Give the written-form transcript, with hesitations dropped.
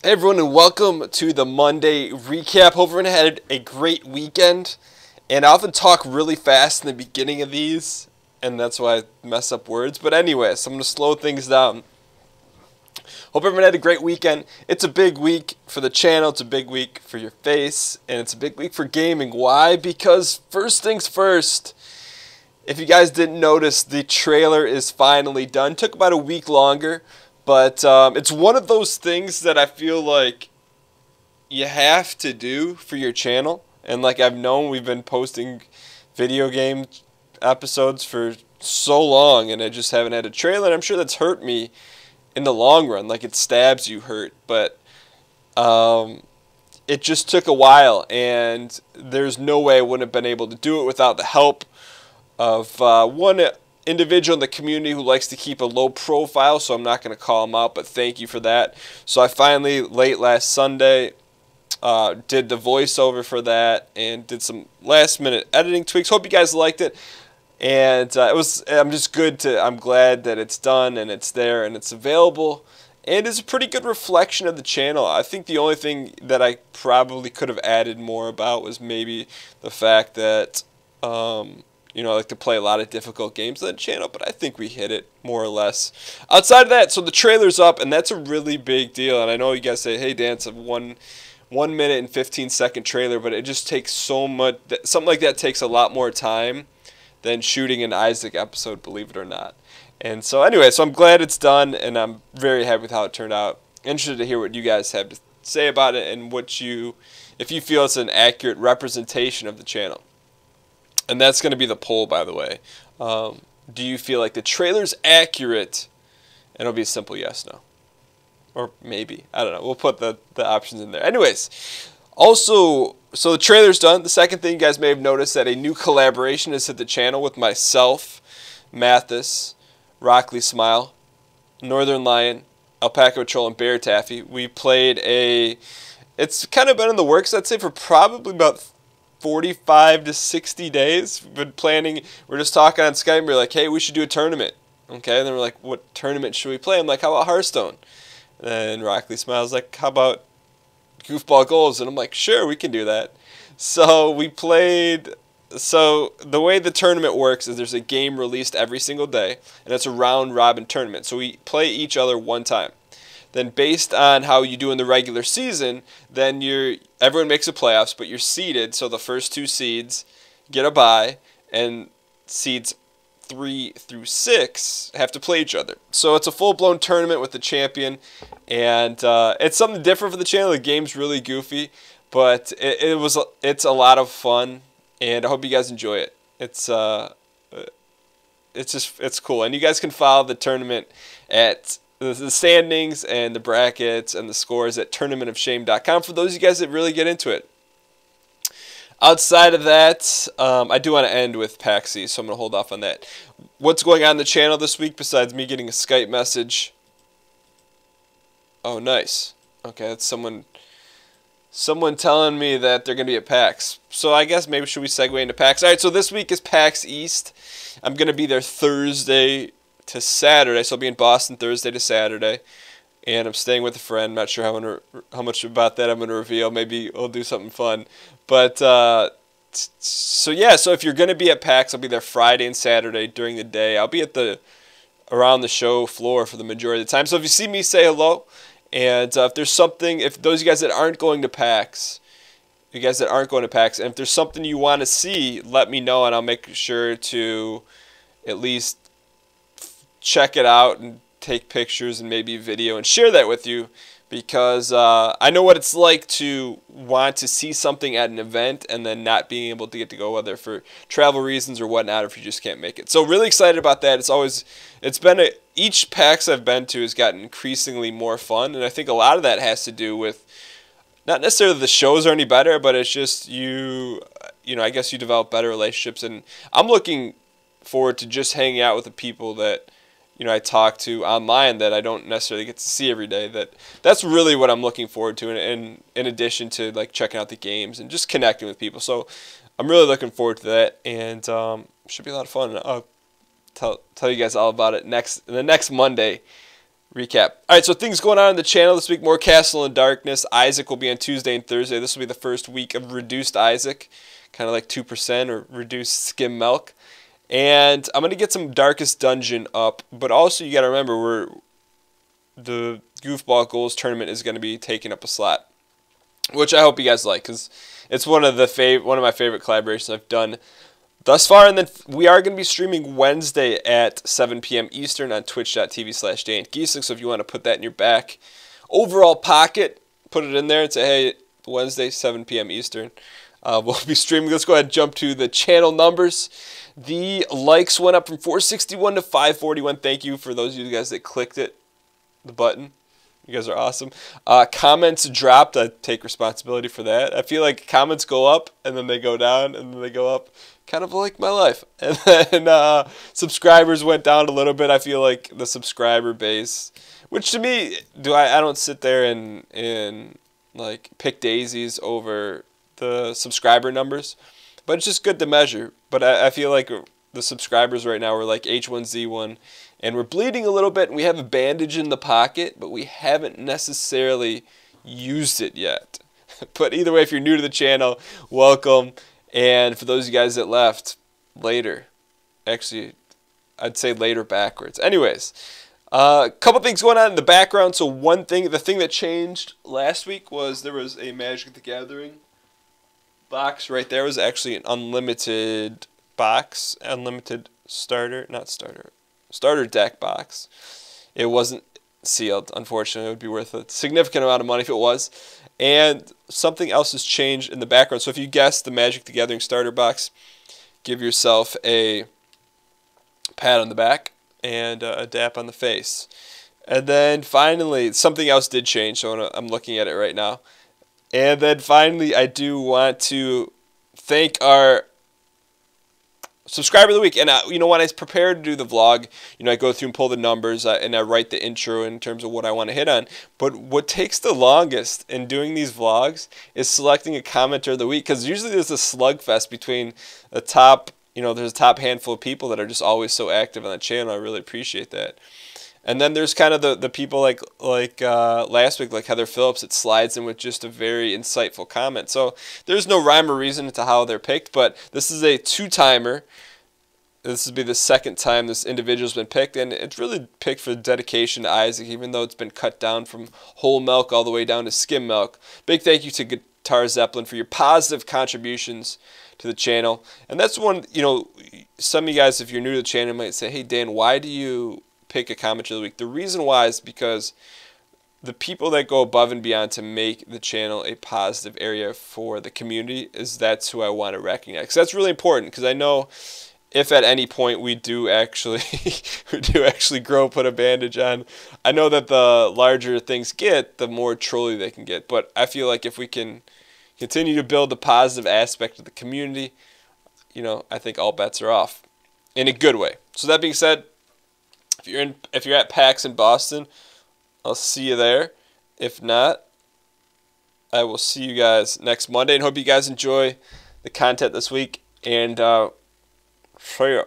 Hey everyone, and welcome to the Monday recap. Hope everyone had a great weekend. And I often talk really fast in the beginning of these, and that's why I mess up words. But anyway, so I'm going to slow things down. Hope everyone had a great weekend. It's a big week for the channel, it's a big week for your face, and it's a big week for gaming. Why? Because first things first, if you guys didn't notice, the trailer is finally done. Took about a week longer. But it's one of those things that I feel like you have to do for your channel. And like I've known, we've been posting video game episodes for so long, and I just haven't had a trailer. And I'm sure that's hurt me in the long run. Like it stabs you hurt. But it just took a while, and there's no way I wouldn't have been able to do it without the help of one individual in the community who likes to keep a low profile, so I'm not going to call him out, but thank you for that. So I finally, late last Sunday, did the voiceover for that and did some last minute editing tweaks. Hope you guys liked it. And I'm glad that it's done and it's there and it's available. And it's a pretty good reflection of the channel. I think the only thing that I probably could have added more about was maybe the fact that I like to play a lot of difficult games on the channel, but I think we hit it more or less. Outside of that, so the trailer's up, and that's a really big deal. And I know you guys say, hey, Dan, it's a 1 minute and 15-second trailer, but it just takes so much. Something like that takes a lot more time than shooting an Isaac episode, believe it or not. And so anyway, so I'm glad it's done, and I'm very happy with how it turned out. Interested to hear what you guys have to say about it and if you feel it's an accurate representation of the channel. And that's going to be the poll, by the way. Do you feel like the trailer's accurate? And it'll be a simple yes, no. Or maybe. I don't know. We'll put the options in there. Anyways, also, so the trailer's done. The second thing you guys may have noticed that a new collaboration has hit the channel with myself, Mathis, Rockley Smile, Northern Lion, Alpaca Troll, and Bear Taffy. We played it's kind of been in the works, I'd say, for probably about 45 to 60 days. We've been planning. We're just talking on Skype, and we're like, hey, we should do a tournament. Okay, and then we're like, what tournament should we play? I'm like, how about Hearthstone? And Rockley Smiles like, how about Goofball Goals? And I'm like, sure, we can do that. So we played. So the way the tournament works is there's a game released every single day, and it's a round robin tournament. So we play each other one time. Then based on how you do in the regular season, then everyone makes the playoffs, but you're seeded, so the first 2 seeds get a bye, and seeds 3 through 6 have to play each other. So it's a full-blown tournament with the champion, and it's something different for the channel. The game's really goofy, but it's a lot of fun, and I hope you guys enjoy it. It's cool, and you guys can follow the tournament at the standings and the brackets and the scores at tournamentofshame.com for those of you guys that really get into it. Outside of that, I do want to end with PAX, so I'm going to hold off on that. What's going on in the channel this week besides me getting a Skype message? Oh, nice. Okay, that's someone telling me that they're going to be at PAX. So I guess maybe should we segue into PAX? All right, so this week is PAX East. I'm going to be there Thursday to Saturday, so I'll be in Boston Thursday to Saturday, and I'm staying with a friend. Not sure how much about that I'm going to reveal. Maybe we'll do something fun. But so yeah, so if you're going to be at PAX, I'll be there Friday and Saturday during the day. I'll be at around the show floor for the majority of the time. So if you see me, say hello. And if there's something, if those of you guys that aren't going to PAX, and if there's something you want to see, let me know, and I'll make sure to at least check it out and take pictures and maybe video and share that with you, because I know what it's like to want to see something at an event and then not being able to get to go, whether for travel reasons or whatnot, or if you just can't make it. So really excited about that. Each PAX I've been to has gotten increasingly more fun, and I think a lot of that has to do with not necessarily the shows are any better, but it's just I guess you develop better relationships, and I'm looking forward to just hanging out with the people that I talk to online that I don't necessarily get to see every day. That's really what I'm looking forward to, in addition to like checking out the games and just connecting with people. So I'm really looking forward to that, and should be a lot of fun. I'll tell you guys all about it the next Monday recap. All right, so things going on in the channel this week. More Castle and Darkness. Isaac will be on Tuesday and Thursday. This will be the first week of reduced Isaac, kind of like 2% or reduced skim milk. And I'm going to get some Darkest Dungeon up, but also you got to remember the Goofball Goals tournament is going to be taking up a slot, which I hope you guys like, because it's one of my favorite collaborations I've done thus far. And then we are going to be streaming Wednesday at 7 p.m. Eastern on twitch.tv/DanGheesling. So if you want to put that in your back overall pocket, put it in there and say, hey, Wednesday, 7 p.m. Eastern. We'll be streaming. Let's go ahead and jump to the channel numbers. The likes went up from 461 to 541. Thank you for those of you guys that clicked the button. You guys are awesome. Comments dropped. I take responsibility for that. I feel like comments go up and then they go down and then they go up. Kind of like my life. And then subscribers went down a little bit. I feel like the subscriber base, which to me, I don't sit there and like pick daisies over the subscriber numbers, but it's just good to measure. But I feel like the subscribers right now are like H1Z1, and we're bleeding a little bit, and we have a bandage in the pocket, but we haven't necessarily used it yet. But either way, if you're new to the channel, welcome. And for those of you guys that left later, actually, I'd say later backwards. Anyways, a couple things going on in the background. So the thing that changed last week was there was a Magic the Gathering box right there. It was actually an unlimited box, unlimited starter deck box. It wasn't sealed, unfortunately. It would be worth a significant amount of money if it was. And something else has changed in the background. So if you guessed the Magic the Gathering starter box, give yourself a pat on the back and a dap on the face. And then finally, something else did change, so I'm looking at it right now. And then finally, I do want to thank our subscriber of the week. And when I prepare to do the vlog, I go through and pull the numbers and I write the intro in terms of what I want to hit on. But what takes the longest in doing these vlogs is selecting a commenter of the week, because usually there's a slugfest between the top, there's a top handful of people that are just always so active on the channel. I really appreciate that. And then there's kind of the people like last week, like Heather Phillips, that slides in with just a very insightful comment. So there's no rhyme or reason to how they're picked, but this is a two-timer. This will be the second time this individual's been picked, and it's really picked for dedication to Isaac, even though it's been cut down from whole milk all the way down to skim milk. Big thank you to Guitar Zeppelin for your positive contributions to the channel. And that's one, some of you guys, if you're new to the channel, might say, hey, Dan, why do you pick a commenter of the week? The reason why is because the people that go above and beyond to make the channel a positive area for the community that's who I want to recognize. 'Cause that's really important, because I know if at any point we do actually grow, put a bandage on, I know that the larger things get, the more trolly they can get. But I feel like if we can continue to build the positive aspect of the community, I think all bets are off in a good way. So that being said, if you're at PAX in Boston, I'll see you there. If not, I will see you guys next Monday, and hope you guys enjoy the content this week. And see ya.